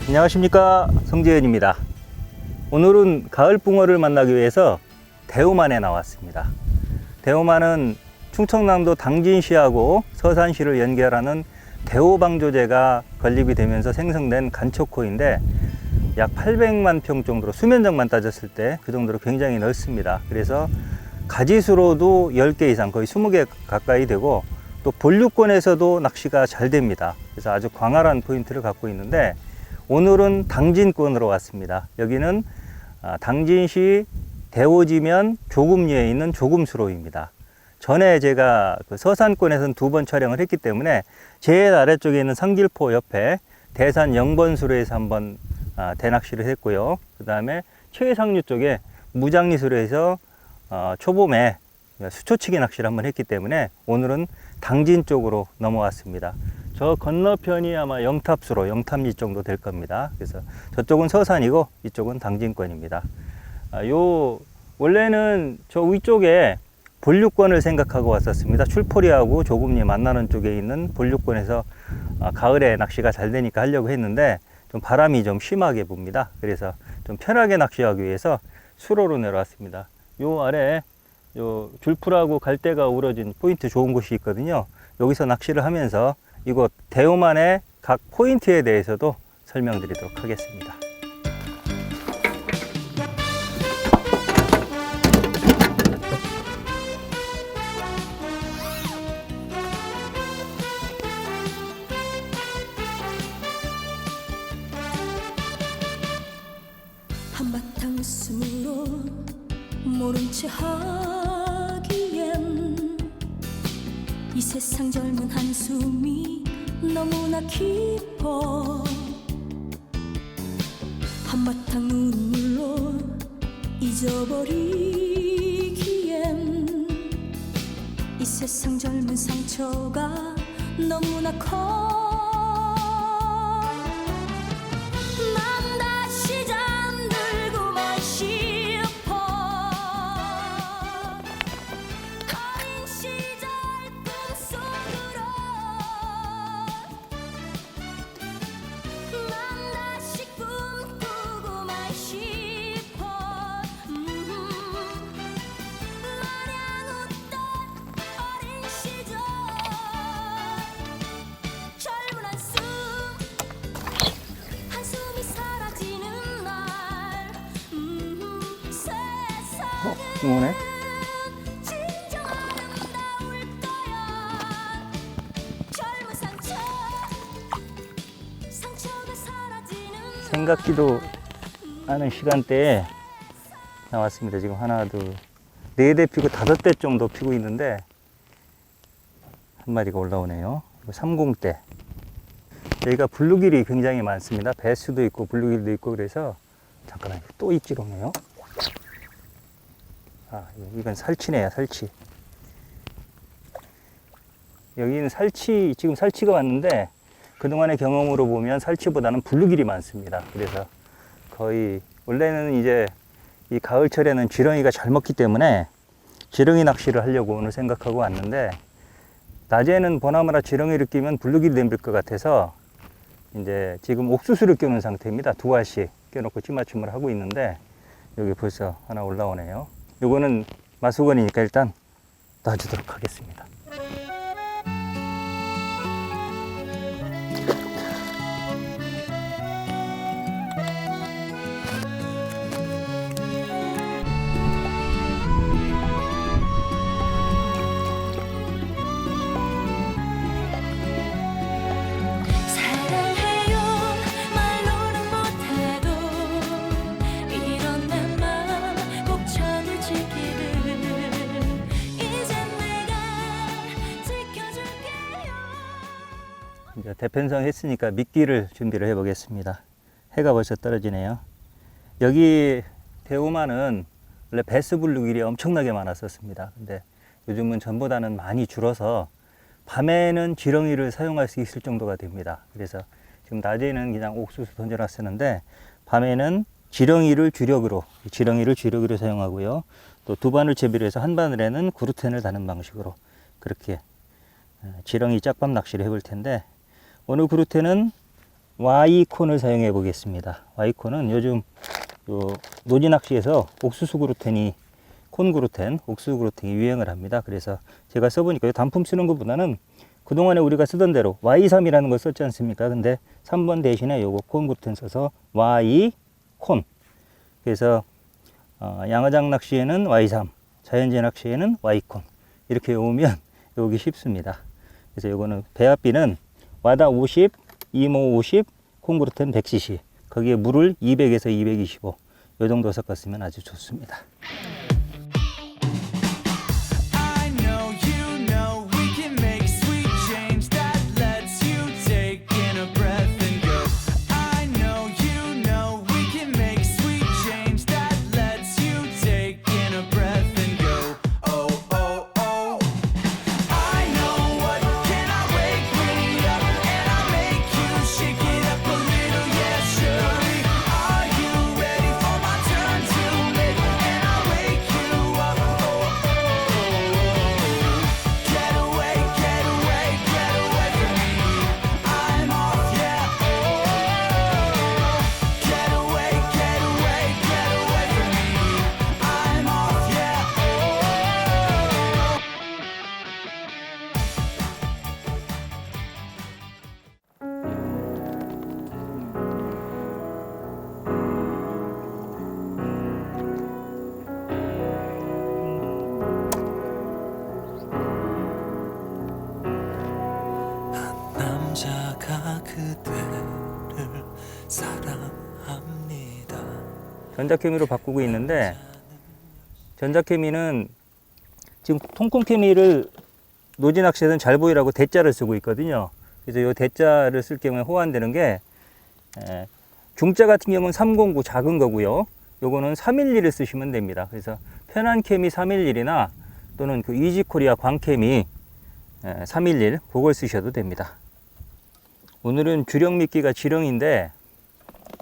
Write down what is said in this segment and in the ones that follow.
안녕하십니까, 성재현입니다. 오늘은 가을 붕어를 만나기 위해서 대우만에 나왔습니다. 대우만은 충청남도 당진시하고 서산시를 연결하는 대우방조제가 건립이 되면서 생성된 간척호인데 약 800만 평 정도로, 수면적만 따졌을 때 그 정도로 굉장히 넓습니다. 그래서 가지수로도 10개 이상, 거의 20개 가까이 되고, 또 본류권에서도 낚시가 잘 됩니다. 그래서 아주 광활한 포인트를 갖고 있는데, 오늘은 당진권으로 왔습니다. 여기는 당진시 대오지면 조금리에 있는 조금수로입니다. 전에 제가 그 서산권에서는 2번 촬영을 했기 때문에 제일 아래쪽에 있는 상길포 옆에 대산 영번수로에서 한번 대낚시를 했고요. 그 다음에 최상류 쪽에 무장리수로에서 초봄에 수초치기 낚시를 한번 했기 때문에 오늘은 당진 쪽으로 넘어왔습니다. 저 건너편이 아마 영탑수로, 영탑리 정도 될 겁니다. 그래서 저쪽은 서산이고 이쪽은 당진권입니다. 원래는 저 위쪽에 본류권을 생각하고 왔었습니다. 출포리하고 조금리 만나는 쪽에 있는 본류권에서 가을에 낚시가 잘 되니까 하려고 했는데 좀 바람이 좀 심하게 붑니다. 그래서 좀 편하게 낚시하기 위해서 수로로 내려왔습니다. 요 아래 요 줄풀하고 갈대가 우러진 포인트 좋은 곳이 있거든요. 여기서 낚시를 하면서 이곳 대우만의 각 포인트에 대해서도 설명드리도록 하겠습니다. 한바탕 웃음으로 모른 채 하기엔 이 세상 젊은 한숨이 너무나 깊어. 한바탕 눈물로 잊어버리기엔 이 세상 젊은 상처가 너무나 커. 난 다시 잠들고만 싶어. 어린 시절 꿈속으로 난 다시 꿈꾸고만 싶어. 마냥 웃던 어린 시절, 젊은 한숨이 사라지는 날. 세상은 오네. 진정 아름다울 거야. 젊은 상처가 사라지는 생각지도 않은 시간대에 나왔습니다. 지금 하나, 둘, 4대 피고 5대 정도 피고 있는데 한 마리가 올라오네요. 30대. 여기가 블루길이 굉장히 많습니다. 배수도 있고 블루길도 있고. 그래서 잠깐만요. 또 입질 오네요. 이건 살치네요. 살치. 여기는 지금 살치가 왔는데 그동안의 경험으로 보면 살치보다는 블루길이 많습니다. 그래서 거의, 원래는 이제 이 가을철에는 지렁이가 잘 먹기 때문에 지렁이 낚시를 하려고 오늘 생각하고 왔는데, 낮에는 보나마나 지렁이를 끼면 블루길이 덤빌 것 같아서 이제 지금 옥수수를 끼우는 상태입니다. 2알씩 껴놓고 찌맞춤을 하고 있는데 여기 벌써 하나 올라오네요. 요거는 마수건이니까 일단 놔주도록 하겠습니다. 사랑해요 말로는 못해도 이런 내 맘 꼭 전해지기를. 이젠 내가 지켜줄게요. 이제 대편성 했으니까 미끼를 준비를 해 보겠습니다. 해가 벌써 떨어지네요. 여기 대우만은 원래 베스블루길이 엄청나게 많았었습니다. 근데 요즘은 전보다는 많이 줄어서 밤에는 지렁이를 사용할 수 있을 정도가 됩니다. 그래서 지금 낮에는 그냥 옥수수 던져놨었는데 밤에는 지렁이를 주력으로 사용하고요. 또 두 바늘 채비로 해서 한 바늘에는 구루텐을 다는 방식으로 그렇게 지렁이 짝밤 낚시를 해볼 텐데, 오늘 구루텐은 Y콘을 사용해 보겠습니다. Y콘은 요즘 노지 낚시에서 옥수수 구루텐이 옥수수 구루텐이 유행을 합니다. 그래서 제가 써보니까 단품 쓰는 것보다는 그동안에 우리가 쓰던 대로 Y3이라는 걸 썼지 않습니까? 근데 3번 대신에 요거 콘 구루텐 써서 Y콘. 그래서 양어장 낚시에는 Y3, 자연재 낚시에는 Y콘. 이렇게 외우면 외우기 쉽습니다. 그래서 요거는 배합비는 와다 50, 이모 50, 콘 구루텐 100cc. 거기에 물을 200에서 225. 요 정도 섞었으면 아주 좋습니다. I know you know we can make sweet change that lets you take in a breath and go. I know you know we can make sweet change that lets you take in a breath and go. Oh, oh, oh. I know what can I wake me up and I'll make you shake it up a little, yeah, surely. Are you ready for my turn to make and I'll wake you up? Oh, oh, oh. Get away, get away, get away from me. I'm off, yeah. Oh, get away, get away, get away from me. I'm off, yeah. Oh. 남자가 그대를 사랑합니다. 전자케미로 바꾸고 있는데, 전자케미는 지금 통콩케미를 노지 낚시에서는 잘 보이라고 대자를 쓰고 있거든요. 그래서 이 대자를 쓸 경우에 호환되는 게 중자 같은 경우는 309 작은 거고요. 요거는 311을 쓰시면 됩니다. 그래서 편한 케미 311이나 또는 그 이지코리아 광케미 311 그걸 쓰셔도 됩니다. 오늘은 주령 미끼가 지렁이인데,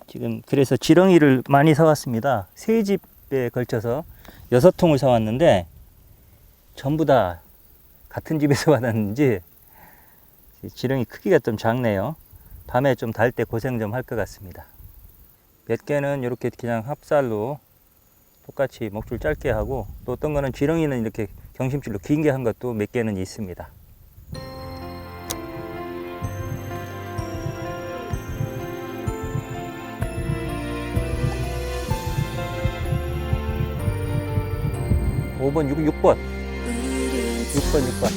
지금 그래서 지렁이를 많이 사왔습니다. 세 집에 걸쳐서 6통을 사왔는데 전부 다 같은 집에서 받았는지 지렁이 크기가 좀 작네요. 밤에 좀 달 때 고생 좀 할 것 같습니다. 몇 개는 이렇게 그냥 합살로 똑같이 목줄 짧게 하고, 또 어떤 거는 지렁이는 이렇게 경심줄로 긴 게 한 것도 몇 개는 있습니다. (5번) 6번 6번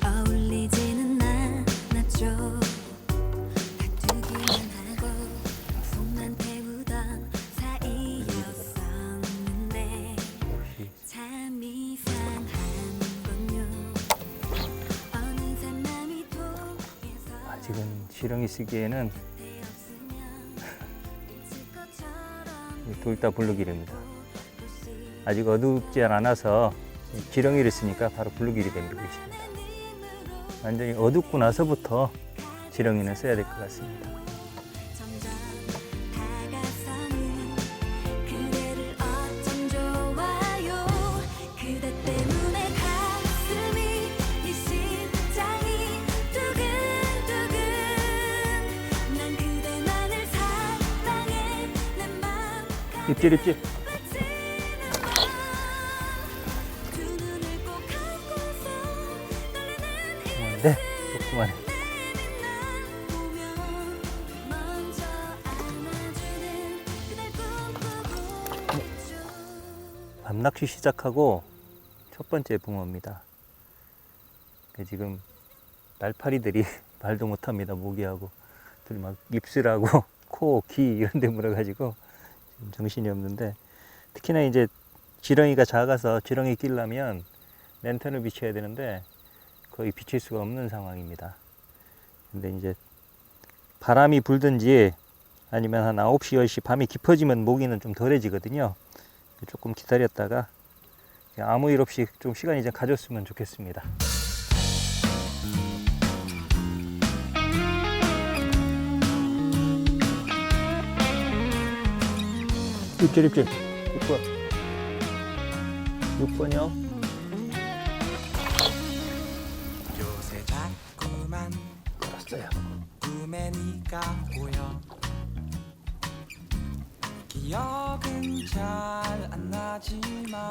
어울리지는 않았죠. 다투기만 하고 속만 태우던 사이였었는데 참 이상한 건요. 어느새 맘이 통해서 아직은 지렁이 쓰기에는 없으면 미칠 것처럼 둘 다 블루길입니다. 아직 어둡지 않아서 지렁이를 쓰니까 바로 블루길이 되고 있습니다. 완전히 어둡고 나서부터 지렁이는 써야 될 것 같습니다. 점점 다가서는 그대를 어쩜 좋아요. 그대 때문에 가슴이 이 심장이 두근두근. 난 그대만을 사랑해. 내 맘 입질 두 눈을 꼭 감고서 떨리는 네, 조그만해. 날 보면 먼저 안아주는 그댈 꿈꾸고 있죠. 밤낚시 시작하고 첫 번째 붕어입니다. 지금 날파리들이 말도 못합니다. 모기하고 둘이 막 입술하고 코, 귀 이런 데 물어가지고 지금 정신이 없는데, 특히나 이제 지렁이가 작아서 지렁이 끼려면 랜턴을 비춰야 되는데 거의 비칠 수가 없는 상황입니다. 근데 이제 바람이 불든지 아니면 한 9시, 10시 밤이 깊어지면 모기는 좀 덜해지거든요. 조금 기다렸다가 아무 일 없이 좀 시간이 좀 가졌으면 좋겠습니다. 입질 6번 6번이요. 요새 자꾸만 걸었어요. 꿈에 네가 보여 기억은 잘 안 나지만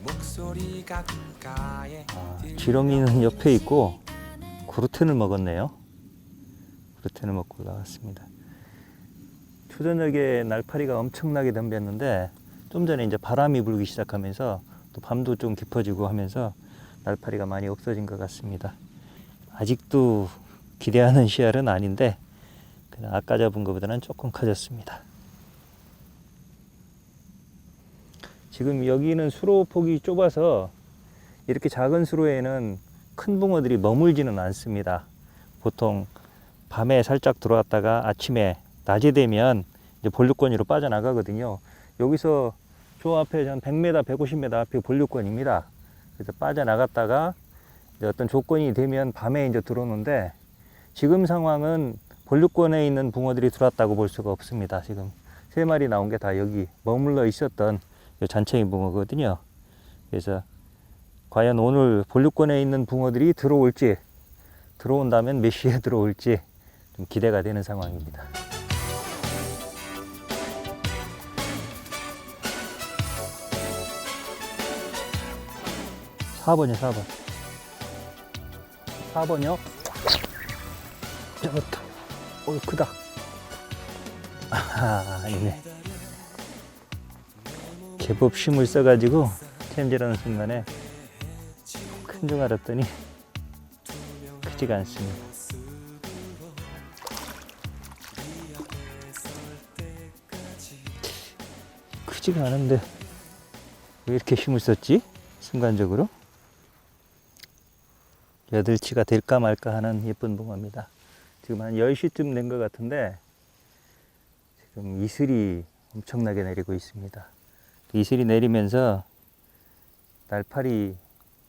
목소리가 귓가에 지렁이는 옆에 있고 구르텐을 먹었네요. 구르텐을 먹고 올라왔습니다. 초저녁에 날파리가 엄청나게 덤볐는데 좀 전에 이제 바람이 불기 시작하면서 또 밤도 좀 깊어지고 하면서 날파리가 많이 없어진 것 같습니다. 아직도 기대하는 씨알은 아닌데 그냥 아까 잡은 것보다는 조금 커졌습니다. 지금 여기는 수로 폭이 좁아서 이렇게 작은 수로에는 큰 붕어들이 머물지는 않습니다. 보통 밤에 살짝 들어왔다가 아침에 낮에 되면 이제 본류권으로 빠져나가거든요. 여기서 저 앞에 한 100m, 150m 앞에 본류권입니다. 그래서 빠져나갔다가 이제 어떤 조건이 되면 밤에 이제 들어오는데 지금 상황은 본류권에 있는 붕어들이 들어왔다고 볼 수가 없습니다. 지금 3마리 나온 게 다 여기 머물러 있었던 잔챙이 붕어거든요. 그래서 과연 오늘 본류권에 있는 붕어들이 들어올지, 들어온다면 몇 시에 들어올지 좀 기대가 되는 상황입니다. 4번이요, 4번. 4번이요? 잡았다. 크다. 아하, 있네. 제법 힘을 써가지고 챔질하는 순간에 큰 줄 알았더니 크지가 않습니다. 크지가 않은데 왜 이렇게 힘을 썼지? 순간적으로 여들치가 될까 말까 하는 예쁜 붕어입니다. 지금 한 10시쯤 된 것 같은데 지금 이슬이 엄청나게 내리고 있습니다. 이슬이 내리면서 날파리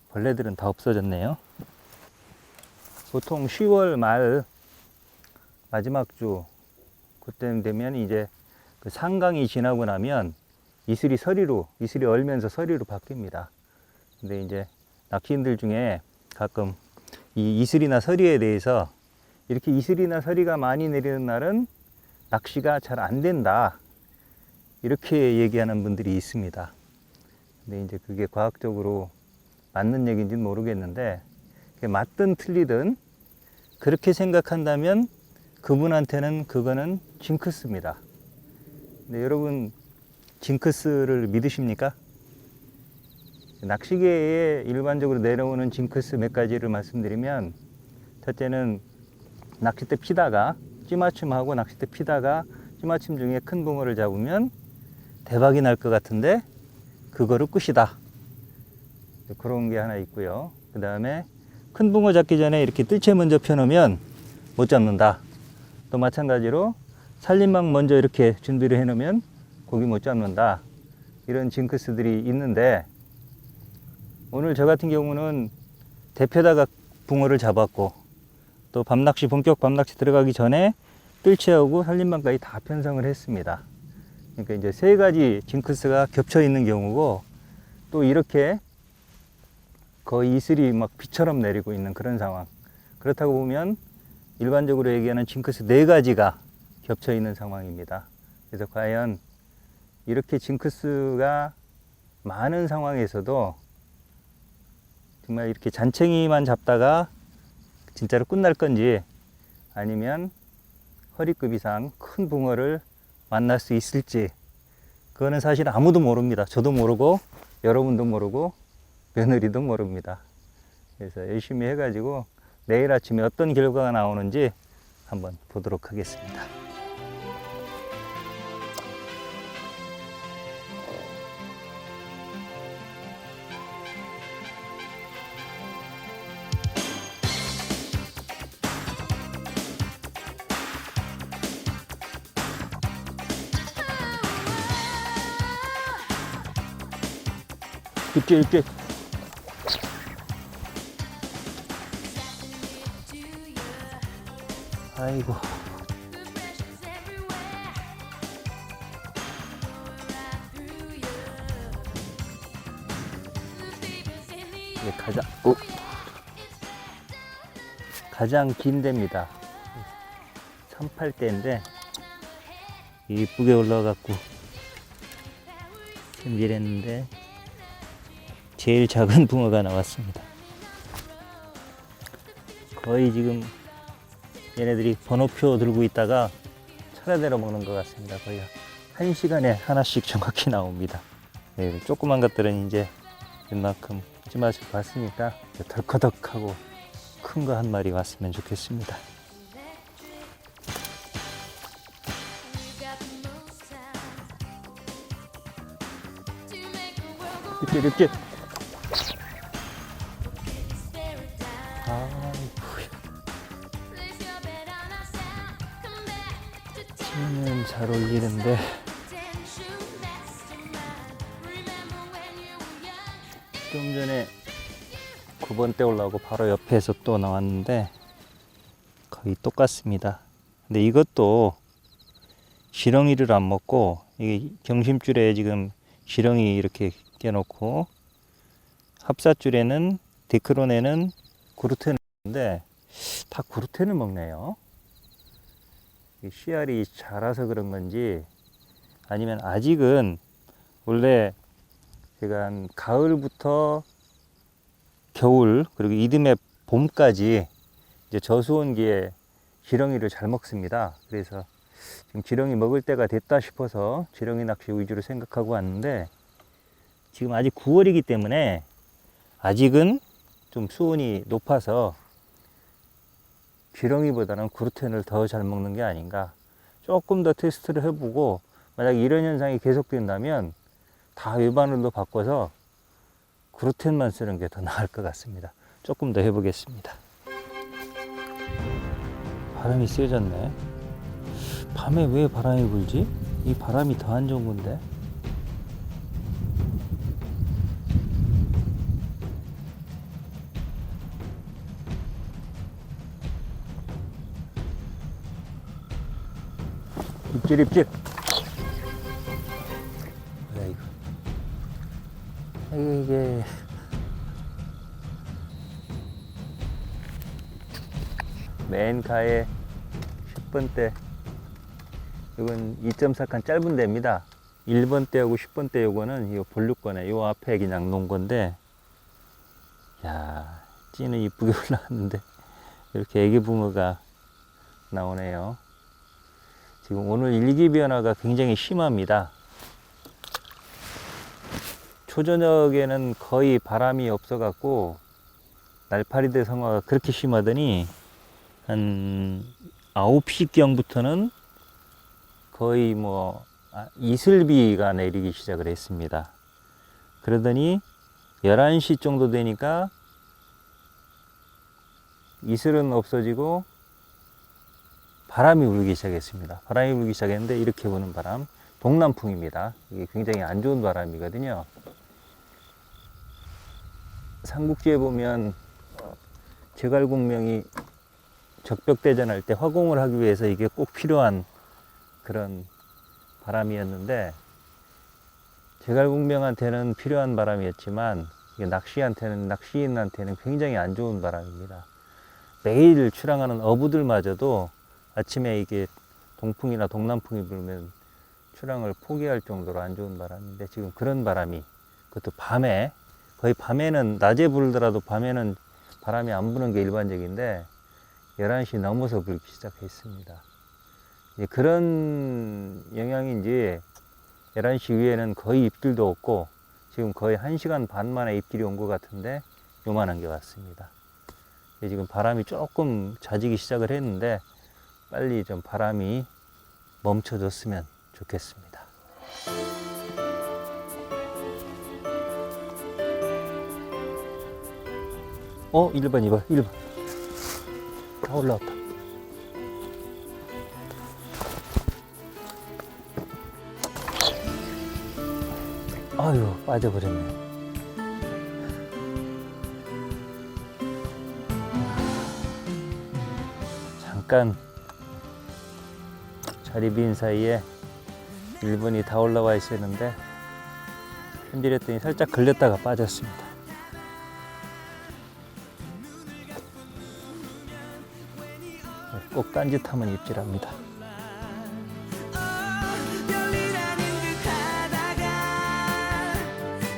벌레들은 다 없어졌네요. 보통 10월 말 마지막 주 그때 되면 이제 그 상강이 지나고 나면 이슬이 얼면서 서리로 바뀝니다. 근데 이제 낚시인들 중에 가끔 이 이슬이나 서리에 대해서 이렇게 이슬이나 서리가 많이 내리는 날은 낚시가 잘 안 된다, 이렇게 얘기하는 분들이 있습니다. 근데 이제 그게 과학적으로 맞는 얘기인지는 모르겠는데, 그게 맞든 틀리든 그렇게 생각한다면 그분한테는 그거는 징크스입니다. 근데 여러분, 징크스를 믿으십니까? 낚시계에 일반적으로 내려오는 징크스 몇 가지를 말씀드리면, 첫째는 낚싯대 피다가 찌맞춤하고 낚싯대 피다가 찌맞춤 중에 큰 붕어를 잡으면 대박이 날 것 같은데 그거를 끝이다, 그런 게 하나 있고요. 그 다음에 큰 붕어 잡기 전에 이렇게 뜰채 먼저 펴놓으면 못 잡는다. 또 마찬가지로 살림망 먼저 이렇게 준비를 해놓으면 고기 못 잡는다, 이런 징크스들이 있는데, 오늘 저 같은 경우는 대패다가 붕어를 잡았고 또 밤낚시, 본격 밤낚시 들어가기 전에 뜰채하고 살림망까지 다 편성을 했습니다. 그러니까 이제 세 가지 징크스가 겹쳐 있는 경우고, 또 이렇게 거의 이슬이 막 비처럼 내리고 있는 그런 상황. 그렇다고 보면 일반적으로 얘기하는 징크스 4가지가 겹쳐 있는 상황입니다. 그래서 과연 이렇게 징크스가 많은 상황에서도 정말 이렇게 잔챙이만 잡다가 진짜로 끝날 건지, 아니면 허리급 이상 큰 붕어를 만날 수 있을지, 그거는 사실 아무도 모릅니다. 저도 모르고 여러분도 모르고 며느리도 모릅니다. 그래서 열심히 해가지고 내일 아침에 어떤 결과가 나오는지 한번 보도록 하겠습니다. 입질. 아이고. 이게 가장 긴 데입니다. 38대인데 이쁘게 올라가갖고 찜질했는데 제일 작은 붕어가 나왔습니다. 거의 지금 얘네들이 번호표 들고 있다가 차례대로 먹는 것 같습니다. 거의 1시간에 하나씩 정확히 나옵니다. 네, 조그만 것들은 이제 웬만큼 찜맛을 봤으니까 덜커덕하고 큰 거 한 마리 왔으면 좋겠습니다. 이렇게 찜은 잘 어울리는데 좀 전에 9번 때 올라오고 바로 옆에서 또 나왔는데 거의 똑같습니다. 근데 이것도 지렁이를 안 먹고 이게 경심줄에 지금 지렁이 이렇게 깨놓고 합사줄에는 데크론에는 구루텐을 먹는데 다 구루텐을 먹네요. 씨알이 자라서 그런 건지 아니면 아직은 원래 제가 한 가을부터 겨울 그리고 이듬해 봄까지 이제 저수온기에 지렁이를 잘 먹습니다. 그래서 지금 지렁이 먹을 때가 됐다 싶어서 지렁이 낚시 위주로 생각하고 왔는데 지금 아직 9월이기 때문에 아직은 좀 수온이 높아서 지렁이보다는 구루텐을 더 잘 먹는 게 아닌가. 조금 더 테스트를 해보고 만약 이런 현상이 계속된다면 다 외바늘로 바꿔서 구루텐만 쓰는 게 더 나을 것 같습니다. 조금 더 해보겠습니다. 바람이 세졌네. 밤에 왜 바람이 불지? 이 바람이 더 안 좋은 건데. 입질. 아이고. 이게 맨 가에 10번 대. 이건 2.4칸 짧은 데입니다. 1번 대하고 10번 대 요거는 이 볼륨권에 요 앞에 그냥 놓은 건데, 야, 찌는 이쁘게 올라왔는데 이렇게 애기 붕어가 나오네요. 지금 오늘 일기 변화가 굉장히 심합니다. 초저녁에는 거의 바람이 없어 갖고 날파리들 성화가 그렇게 심하더니 한 9시경부터는 거의 뭐 이슬비가 내리기 시작을 했습니다. 그러더니 11시 정도 되니까 이슬은 없어지고 바람이 불기 시작했습니다. 바람이 불기 시작했는데 이렇게 부는 바람, 동남풍입니다. 이게 굉장히 안 좋은 바람이거든요. 삼국지에 보면 제갈공명이 적벽대전할 때 화공을 하기 위해서 이게 꼭 필요한 그런 바람이었는데, 제갈공명한테는 필요한 바람이었지만 이게 낚시인한테는 굉장히 안 좋은 바람입니다. 매일 출항하는 어부들마저도 아침에 이게 동풍이나 동남풍이 불면 출항을 포기할 정도로 안 좋은 바람인데, 지금 그런 바람이, 그것도 밤에, 거의 밤에는, 낮에 불더라도 밤에는 바람이 안 부는 게 일반적인데 11시 넘어서 불기 시작했습니다. 그런 영향인지 11시 위에는 거의 입질도 없고 지금 거의 1시간 반 만에 입질이 온 것 같은데 요만한 게 왔습니다. 지금 바람이 조금 잦기 시작을 했는데 빨리 좀 바람이 멈춰졌으면 좋겠습니다. 1번. 다 올라왔다. 아유, 빠져버렸네. 잠깐 자리 빈 사이에 1번이 다 올라와 있었는데 펜질했더니 살짝 걸렸다가 빠졌습니다. 꼭 딴짓하면 입질합니다. 열리라는 듯 하다가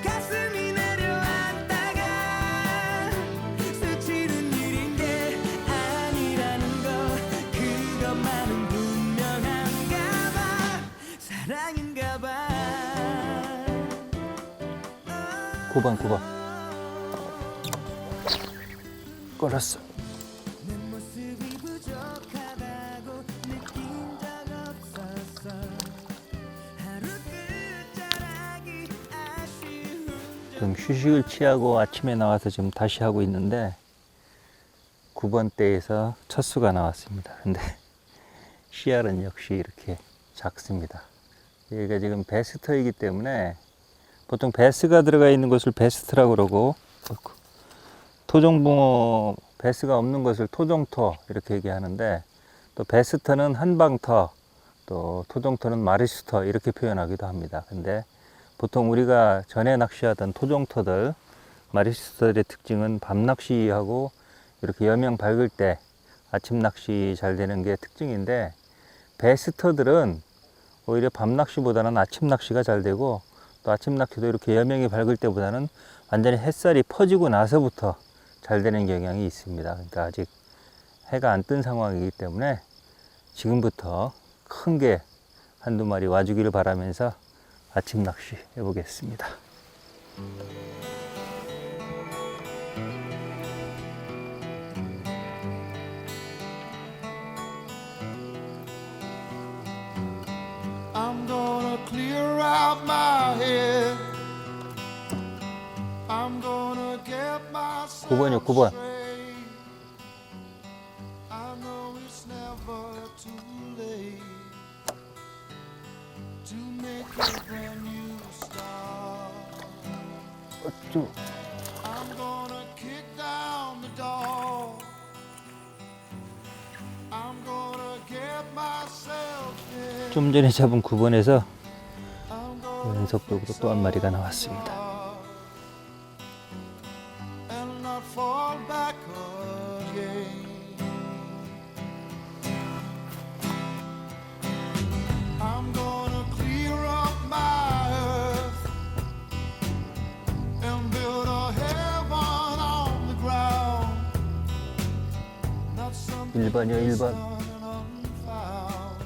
가슴이 내려앉다가 스치는 일인 게 아니라는 거 그것만은 분명한가 봐 사랑인가 봐 9번 걸었어. 내 모습이 부족하다고 느낀 적 없었어 하루 끝자락이 아쉬운 좀 휴식을 취하고 아침에 나와서 지금 다시 하고 있는데 9번대에서 첫 수가 나왔습니다. 근데 씨알은 역시 이렇게 작습니다. 얘가 지금 베스터이기 때문에 보통 베스가 들어가 있는 것을 베스트라고 그러고 토종붕어 베스가 없는 것을 토종터 이렇게 얘기하는데 또 베스터는 한방터 또 토종터는 마리수터 이렇게 표현하기도 합니다. 근데 보통 우리가 전에 낚시하던 토종터들 마리수터들의 특징은 밤 낚시하고 이렇게 여명 밝을 때 아침 낚시 잘 되는 게 특징인데 베스터들은 오히려 밤 낚시보다는 아침 낚시가 잘 되고 또 아침 낚시도 이렇게 여명이 밝을 때보다는 완전히 햇살이 퍼지고 나서부터 잘 되는 경향이 있습니다. 그러니까 아직 해가 안 뜬 상황이기 때문에 지금부터 큰 게 한두 마리 와주기를 바라면서 아침 낚시 해보겠습니다. I'm gonna clear out my head. I'm gonna get myself 9번이요, 9번. straight. I know it's never too late to make a brand new start. 어쭈. I'm gonna kick down the door. I'm gonna get myself in. 좀 전에 잡은 9번에서 I'm gonna 연속적으로 또 한 마리가 나왔습니다. and not fall back again. I'm gonna clear up my earth and build a heaven on the ground. Not something 1번이요, 1번. distant and unfound,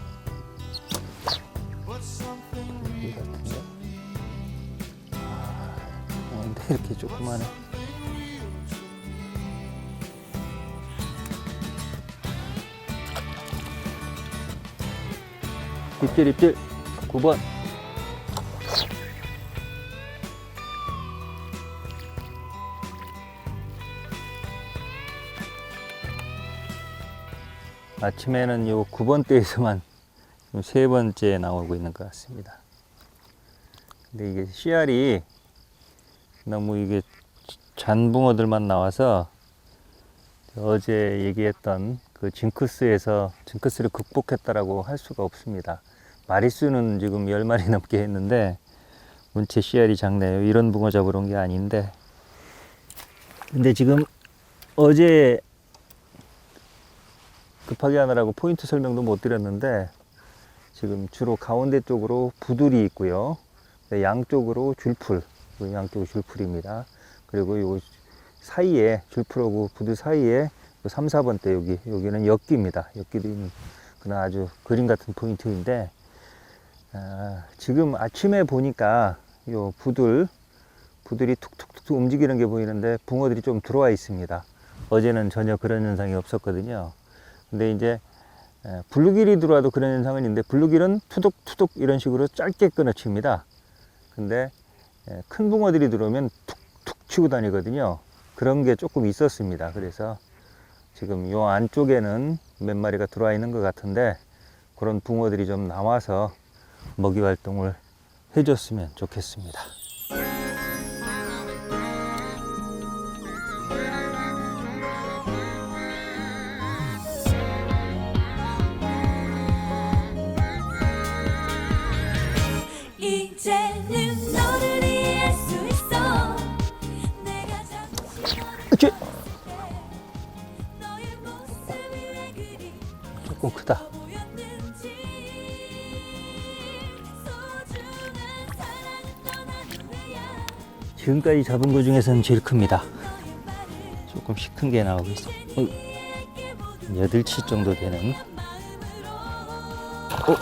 but something real to me. 근데 이렇게 조그마네. 입질 9번. 아침에는 요 9번대에서만 세 번째 나오고 있는 것 같습니다. 근데 이게 씨알이 너무 이게 잔붕어들만 나와서 어제 얘기했던 그 징크스를 극복했다라고 할 수가 없습니다. 마리수는 지금 10마리 넘게 했는데 문체 씨알이 작네요. 이런 붕어 잡으러 온 게 아닌데. 근데 지금 어제 급하게 하느라고 포인트 설명도 못 드렸는데 지금 주로 가운데 쪽으로 부들이 있고요. 양쪽으로 줄풀, 양쪽으로 줄풀입니다. 그리고 요 사이에 줄풀하고 부들 사이에 3, 4번대 여기는 엿기입니다. 엿기도 있는 그런 아주 그림 같은 포인트인데 지금 아침에 보니까 요 부들이 툭툭툭 움직이는 게 보이는데 붕어들이 좀 들어와 있습니다. 어제는 전혀 그런 현상이 없었거든요. 근데 이제 블루길이 들어와도 그런 현상은 있는데 블루길은 투둑투둑 이런 식으로 짧게 끊어칩니다. 근데 큰 붕어들이 들어오면 툭툭 치고 다니거든요. 그런 게 조금 있었습니다. 그래서 지금 요 안쪽에는 몇 마리가 들어와 있는 것 같은데 그런 붕어들이 좀 나와서 먹이 활동을 해줬으면 좋겠습니다. 이제는 너를 이해할 수 있어 내가 잠시 으쌰! 너의 모습이 왜 그리 조금 크다. 보였는지 소중한 사랑은 떠난 후에야 지금까지 잡은 것 중에서는 제일 큽니다. 너의 말을 조금씩 큰 게 나오고 있어. 내게 모두 8치 정도 되는. 마음으로 그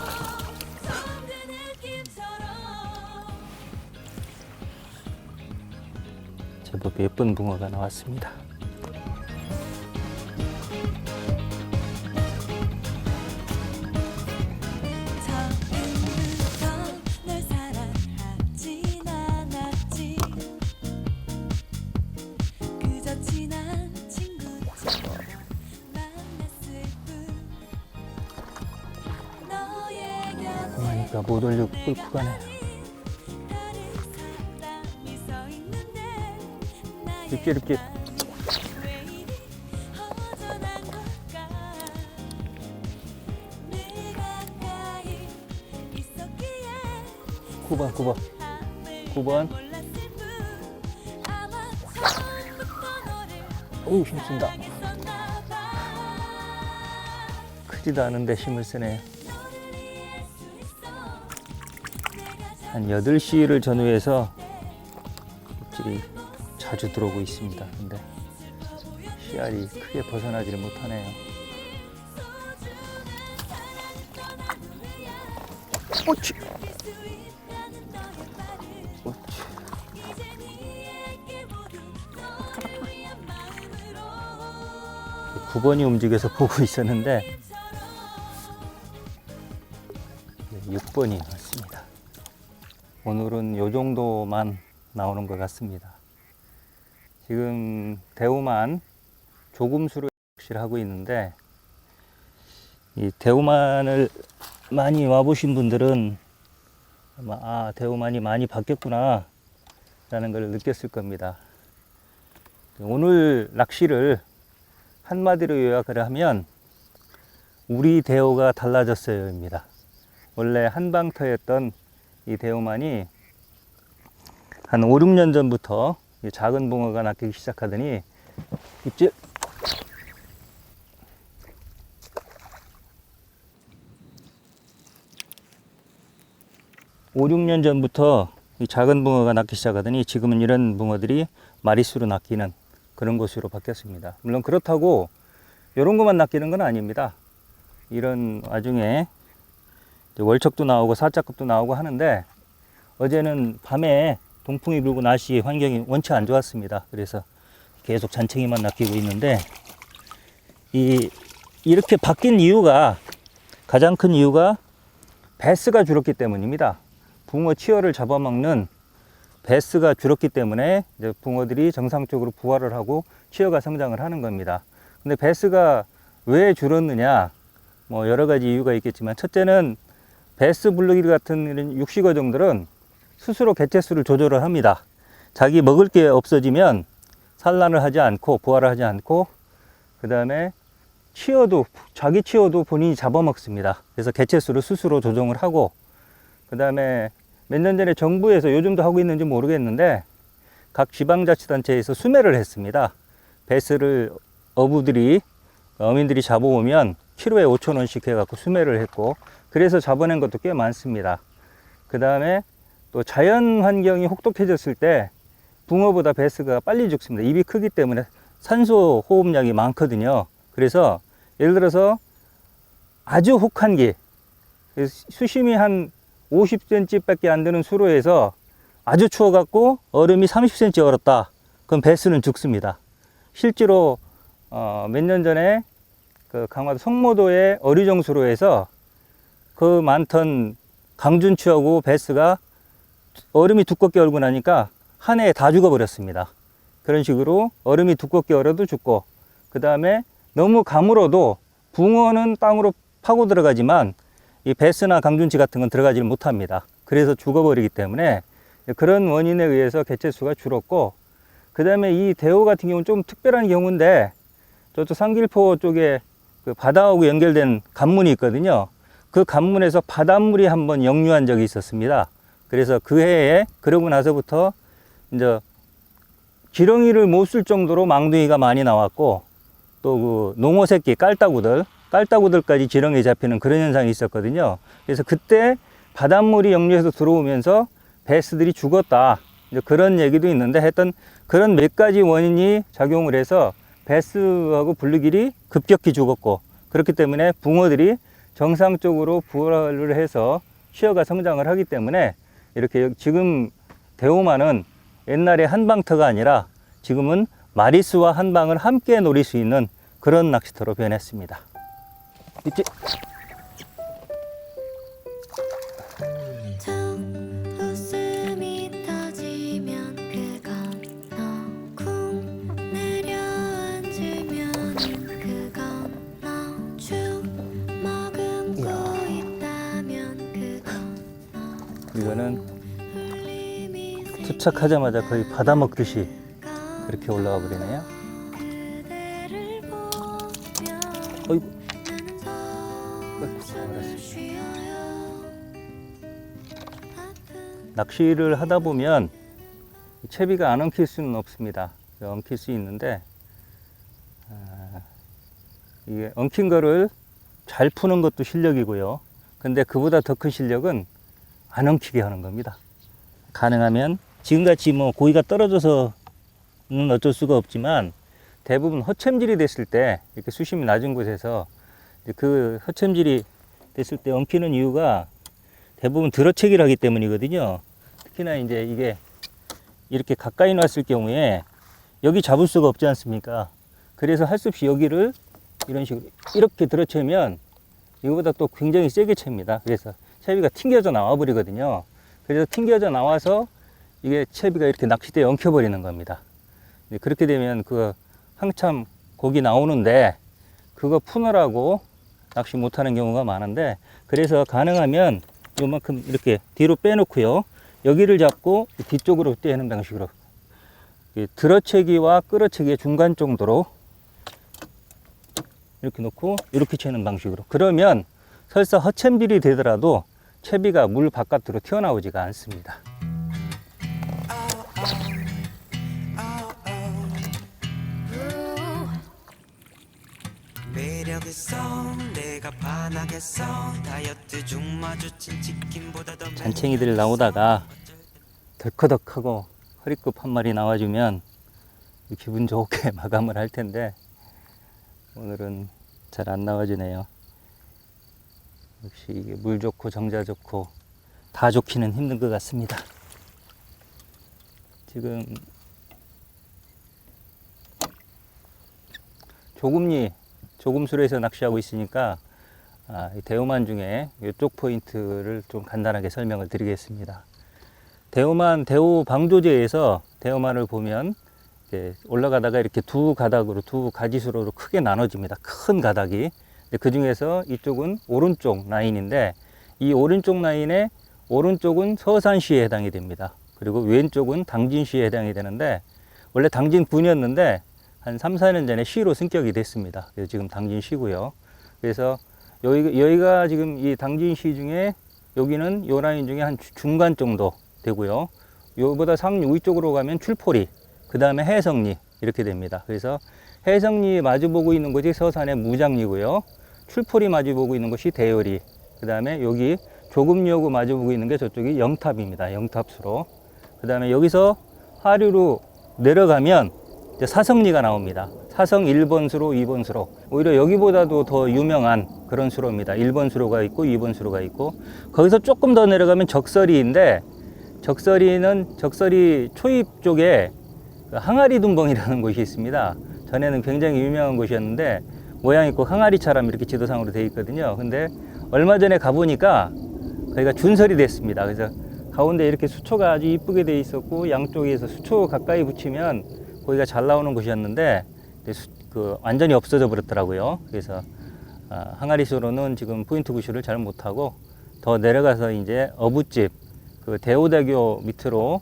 느낌처럼 제법 예쁜 붕어가 나왔습니다. 처음부터 널 사랑하진 않았지 그저 친한 친구처럼 만났을 뿐 너의 곁에 그러니까 못 올리고 끌고 가네. 다른 사람이 서 있는데 나의 이렇게 마음은 왜 이리 허전한 걸까 늘 가까이 있었기에 9번 9번 함을 9번. 몰랐을 뿐 아마 처음부터 너를 어우 힘쓴다. 사랑했었나 봐 크지도 않은데 힘을 쓰네. 너를 이해할 수 있어 내가 한 8시를 전후해서 입질이 자주 들어오고 있습니다. 근데 씨알이 크게 벗어나지를 못하네요. 오치! 오치! 이젠 이해할게 모두 너를 위한 마음으로 9번이 움직여서 보고 있었는데 6번이 왔습니다. 오늘은 요 정도만 나오는 것 같습니다. 지금 대우만 조금수로 낚시를 하고 있는데 이 대우만을 많이 와보신 분들은 아마 아 대우만이 많이 바뀌었구나 라는 걸 느꼈을 겁니다. 오늘 낚시를 한마디로 요약을 하면 우리 대우가 달라졌어요 입니다. 원래 한방터였던 이 대우만이 한 5, 6년 전부터 이 작은 붕어가 낚이기 시작하더니 입질 5, 6년 전부터 이 작은 붕어가 낚기 시작하더니 지금은 이런 붕어들이 마리수로 낚이는 그런 것으로 바뀌었습니다. 물론 그렇다고 이런 것만 낚이는 건 아닙니다. 이런 와중에 월척도 나오고 사자급도 나오고 하는데 어제는 밤에 동풍이 불고 날씨 환경이 원체 안 좋았습니다. 그래서 계속 잔챙이만 낚이고 있는데 이렇게 바뀐 이유가 가장 큰 이유가 배스가 줄었기 때문입니다. 붕어 치어를 잡아먹는 배스가 줄었기 때문에 이제 붕어들이 정상적으로 부화를 하고 치어가 성장을 하는 겁니다. 근데 배스가 왜 줄었느냐? 뭐 여러 가지 이유가 있겠지만 첫째는 배스 블루길 같은 이런 육식어종들은 스스로 개체수를 조절을 합니다. 자기 먹을 게 없어지면 산란을 하지 않고 부화를 하지 않고 그 다음에 치어도 자기 치어도 본인이 잡아먹습니다. 그래서 개체수를 스스로 조정을 하고 그 다음에 몇 년 전에 정부에서 요즘도 하고 있는지 모르겠는데 각 지방자치단체에서 수매를 했습니다. 배스를 어민들이 잡아오면 키로에 5,000원씩 해갖고 수매를 했고 그래서 잡아낸 것도 꽤 많습니다. 그 다음에 또 자연 환경이 혹독해졌을 때 붕어보다 배스가 빨리 죽습니다. 입이 크기 때문에 산소 호흡량이 많거든요. 그래서 예를 들어서 아주 혹한 기 수심이 한 50cm 밖에 안 되는 수로에서 아주 추워 갖고 얼음이 30cm 얼었다. 그럼 배스는 죽습니다. 실제로 몇 년 전에 그 강화도 성모도의 어류정수로에서 그 많던 강준치하고 배스가 얼음이 두껍게 얼고 나니까 한 해에 다 죽어버렸습니다. 그런 식으로 얼음이 두껍게 얼어도 죽고 그 다음에 너무 가물어도 붕어는 땅으로 파고 들어가지만 이 배스나 강준치 같은 건 들어가지 못합니다. 그래서 죽어버리기 때문에 그런 원인에 의해서 개체수가 줄었고 그 다음에 이 대우 같은 경우는 좀 특별한 경우인데 저쪽 상길포 쪽에 그 바다하고 연결된 관문이 있거든요. 그 관문에서 바닷물이 한번 역류한 적이 있었습니다. 그래서 그 해에 그러고 나서부터 이제 지렁이를 못 쓸 정도로 망둥이가 많이 나왔고 또 그 농어 새끼 깔따구들 깔따구들까지 지렁이 잡히는 그런 현상이 있었거든요. 그래서 그때 바닷물이 역류해서 들어오면서 베스들이 죽었다. 이제 그런 얘기도 있는데 하여튼 그런 몇 가지 원인이 작용을 해서 베스하고 블루길이 급격히 죽었고, 그렇기 때문에 붕어들이 정상적으로 부활을 해서 쉬어가 성장을 하기 때문에 이렇게 지금 대오마는 옛날에 한방터가 아니라 지금은 마리수와 한방을 함께 노릴 수 있는 그런 낚시터로 변했습니다. 있지? 웃음이 터지면 그건 너쿵 내려앉으면 그건 너쭉 머금고 있다면 그건 이거는 울림이 투착하자마자 거의 받아 먹듯이 그렇게 올라가 버리네요. 그대를 보며 어이구. 나는 숨을 쉬어요. 아픈 낚시를 하다 보면 채비가 안 엉킬 수는 없습니다. 엉킬 수 있는데 이게 엉킨 거를 잘 푸는 것도 실력이고요. 근데 그보다 더 큰 실력은 안 엉키게 하는 겁니다. 가능하면 지금같이 뭐 고기가 떨어져서는 어쩔 수가 없지만 대부분 허챔질이 됐을 때 이렇게 수심이 낮은 곳에서 이제 그 허챔질이 됐을 때 엉키는 이유가 대부분 들어채기를 하기 때문이거든요. 특히나 이제 이게 이렇게 가까이 놨을 경우에 여기 잡을 수가 없지 않습니까? 그래서 할 수 없이 여기를 이런 식으로 이렇게 들어채면 이거보다 또 굉장히 세게 챕니다. 그래서 채비가 튕겨져 나와 버리거든요. 그래서 튕겨져 나와서 이게 채비가 이렇게 낚싯대에 엉켜버리는 겁니다. 그렇게 되면 그 한참 고기 나오는데 그거 푸느라고 낚시 못하는 경우가 많은데, 그래서 가능하면 요만큼 이렇게 뒤로 빼놓고요, 여기를 잡고 뒤쪽으로 떼는 방식으로 들어채기와 끌어채기의 중간 정도로 이렇게 놓고 이렇게 채는 방식으로, 그러면 설사 허챔질이 되더라도 채비가 물 바깥으로 튀어나오지가 않습니다. 매력있어 내가 반하겠어 다이어트 중 마주친 치킨보다 더 잔챙이들 나오다가 덜커덕하고 허리급 한 마리 나와주면 기분 좋게 마감을 할 텐데 오늘은 잘 안 나와주네요. 역시 이게 물 좋고 정자 좋고 다 좋기는 힘든 것 같습니다. 지금 조금수로에서 낚시하고 있으니까 이 대오만 중에 이쪽 포인트를 좀 간단하게 설명을 드리겠습니다. 대오만 대오 방조제에서 대오만을 보면 이제 올라가다가 이렇게 두 가닥으로 두 가지수로로 크게 나눠집니다. 큰 가닥이. 그 중에서 이쪽은 오른쪽 라인인데 이 오른쪽 라인의 오른쪽은 서산시에 해당이 됩니다. 그리고 왼쪽은 당진시에 해당이 되는데 원래 당진군이었는데 한 3, 4년 전에 시로 승격이 됐습니다. 그래서 지금 당진시고요. 그래서 여기가 지금 이 당진시 중에 여기는 요 라인 중에 한 중간 정도 되고요. 요보다 위쪽으로 가면 출포리, 그 다음에 해성리 이렇게 됩니다. 그래서 해성리 마주보고 있는 곳이 서산의 무장리고요. 출포리 마주보고 있는 곳이 대열이, 그 다음에 여기 조금리하고 마주보고 있는 게 저쪽이 영탑입니다. 영탑수로. 그 다음에 여기서 하류로 내려가면 이제 사성리가 나옵니다. 사성 1번 수로, 2번 수로. 오히려 여기보다도 더 유명한 그런 수로입니다. 1번 수로가 있고 2번 수로가 있고, 거기서 조금 더 내려가면 적설이인데, 적설이는 적설이 초입 쪽에 항아리 둔벙이라는 곳이 있습니다. 전에는 굉장히 유명한 곳이었는데 모양이 꼭 항아리처럼 이렇게 지도상으로 되어 있거든요. 근데 얼마 전에 가보니까 거기가 준설이 됐습니다. 그래서 가운데 이렇게 수초가 아주 이쁘게 되어 있었고 양쪽에서 수초 가까이 붙이면 거기가 잘 나오는 곳이었는데 완전히 없어져 버렸더라고요. 그래서 항아리수로는 지금 포인트 구슈를 잘 못하고 더 내려가서 이제 어부집 그 대오대교 밑으로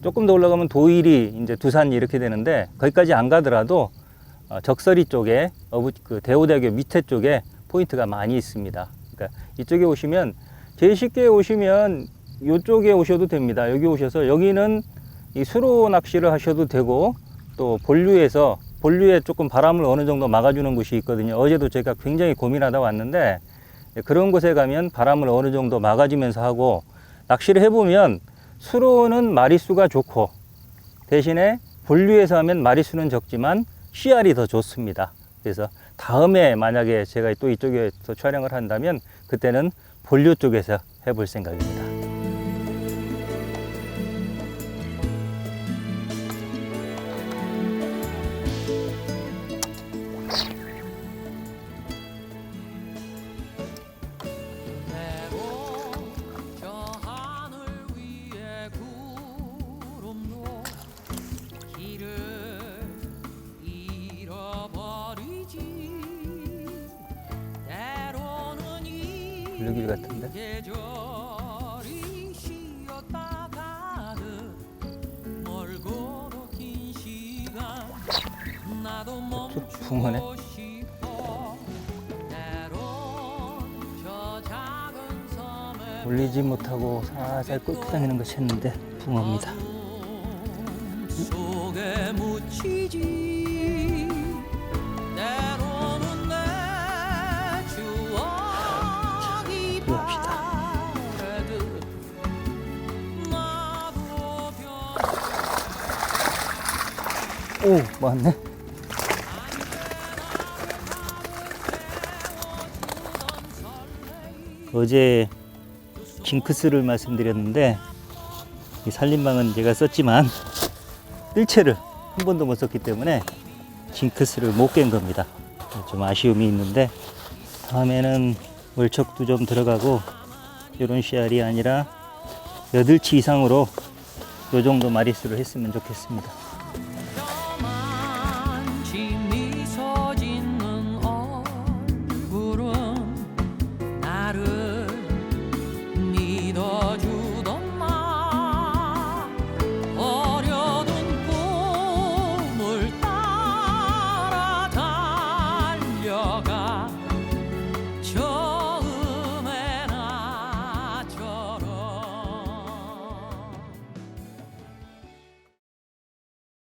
조금 더 올라가면 도일이 이제 두산이 이렇게 되는데 거기까지 안 가더라도 적설이 쪽에 그 대오대교 밑에 쪽에 포인트가 많이 있습니다. 그러니까 이쪽에 오시면 제일 쉽게 오시면 이쪽에 오셔도 됩니다. 여기 오셔서 여기는 이 수로 낚시를 하셔도 되고 또 본류에서 본류에 조금 바람을 어느 정도 막아주는 곳이 있거든요. 어제도 제가 굉장히 고민하다 왔는데 그런 곳에 가면 바람을 어느 정도 막아주면서 하고 낚시를 해보면 수로는 마리수가 좋고 대신에 본류에서 하면 마리수는 적지만 씨알이 더 좋습니다. 그래서 다음에 만약에 제가 또 이쪽에서 촬영을 한다면 그때는 본류 쪽에서 해볼 생각입니다. 저 하늘 위에 구름도 길을 잃어버리지 때로는 이 블루길 같은데? 계절이 쉬었다 가듯 멀고도 긴 시간 나도 붕어네. 멈추고 싶어 때론 저 작은 섬에 올리지 못하고 살살 꿀떡다니는 거 챘는데 붕어입니다. 속에 묻히지 때로는 내 추억이 들어갑시다. 바래듯 나도 오, 맞네. 어제 징크스를 말씀드렸는데 이 살림망은 제가 썼지만 뜰채를 한 번도 못 썼기 때문에 징크스를 못 깬 겁니다. 좀 아쉬움이 있는데 다음에는 월척도 좀 들어가고 이런 씨알이 아니라 8치 이상으로 이 정도 마리수를 했으면 좋겠습니다.